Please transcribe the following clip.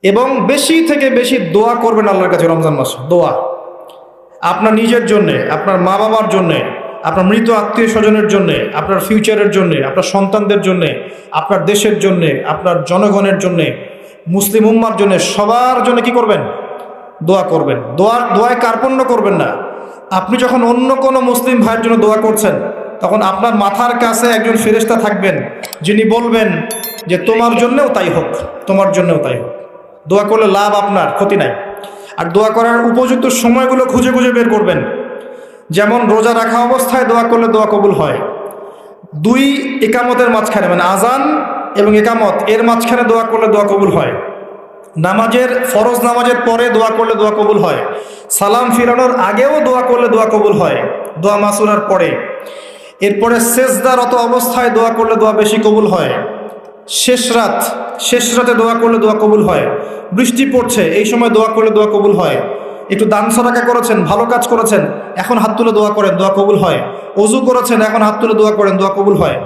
এবং বেশি থেকে বেশি দোয়া করবেন আল্লাহর কাছে রমজান মাসে। দোয়া আপনার নিজের জন্যে, আপনার মা বাবার জন্যে, আপনার মৃত আত্মীয় স্বজনের জন্যে, আপনার ফিউচারের জন্যে, আপনার সন্তানদের জন্যে, আপনার দেশের জন্যে, আপনার জনগণের জন্যে, মুসলিম উম্মার জন্যে, সবার জন্য কি করবেন? দোয়া করবেন। দোয়ায় কার্পণ্য করবেন না। আপনি যখন অন্য কোনো মুসলিম ভাইয়ের জন্য দোয়া করছেন, তখন আপনার মাথার কাছে একজন ফেরেশতা থাকবেন, যিনি বলবেন যে তোমার জন্যেও তাই হোক, তোমার জন্যেও তাই হোক। দোয়া করলে লাভ, আপনার ক্ষতি নাই। আর দোয়া করার উপযুক্ত সময়গুলো খুঁজে খুঁজে বের করবেন। যেমন রোজা রাখা অবস্থায় দোয়া করলে দোয়া কবুল হয়। দুই একামতের মাঝখানে, মানে আজান এবং একামত এর মাঝখানে দোয়া করলে দোয়া কবুল হয়। নামাজের, ফরজ নামাজের পরে দোয়া করলে দোয়া কবুল হয়। সালাম ফিরানোর আগেও দোয়া করলে দোয়া কবুল হয়, দোয়া মাসুরার পরে। এরপরে সেজদারত অবস্থায় দোয়া করলে দোয়া বেশি কবুল হয়। শেষ রাতে দোয়া করলে দোয়া কবুল হয়। বৃষ্টি পড়ছে, এই সময় দোয়া করলে দোয়া কবুল হয়। একটু দান সদকা করেছেন, ভালো কাজ করেছেন, এখন হাত তুলে দোয়া করেন, দোয়া কবুল হয়। ওযু করেছেন, এখন হাত তুলে দোয়া করেন, দোয়া কবুল হয়।